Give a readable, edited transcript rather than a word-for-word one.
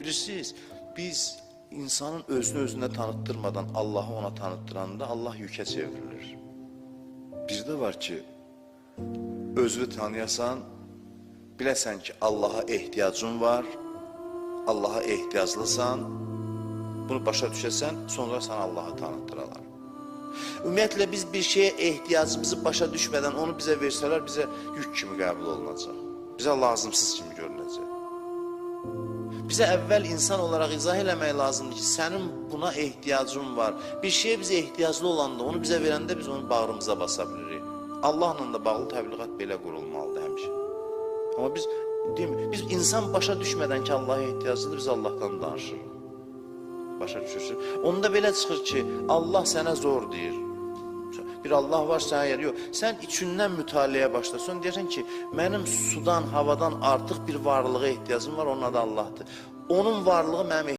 Bilirsiniz, biz insanın özünü özünə tanıttırmadan Allahı ona tanıttıranda Allah yükə çevrilir. Bir de var ki, özünü tanıyasan, biləsən ki, Allaha ehtiyacın var, Allaha ehtiyaclısan, bunu başa düşəsən, sonra sana Allahı tanıttıralar. Ümumiyyətlə, biz bir şeye ehtiyacımızı başa düşmədən onu bizə versələr, bizə yük kimi qəbul olunacaq. Bizə lazımsız kimi görünəcək. Bizə əvvəl insan olaraq izah eləmək lazımdır ki, sənin buna ehtiyacın var. Bir şeye bizə ehtiyaclı olanda, onu bizə verəndə biz onu bağrımıza basa bilirik. Allahla da bağlı təbliğat belə qurulmalıdır həmişə. Amma biz insan başa düşmədən ki, Allaha ehtiyaclıdır, biz Allahdan danışırıq. Başa düşürsün. Onda belə çıxır ki, Allah sənə zor deyir. Bir Allah var sənə yer, yox. Sən içindən mütaliəyə başlasan, deyirsən ki, mənim sudan, havadan artıq bir varlığa ehtiyacım var, onun adı Allahdır. Onun varlığı mənim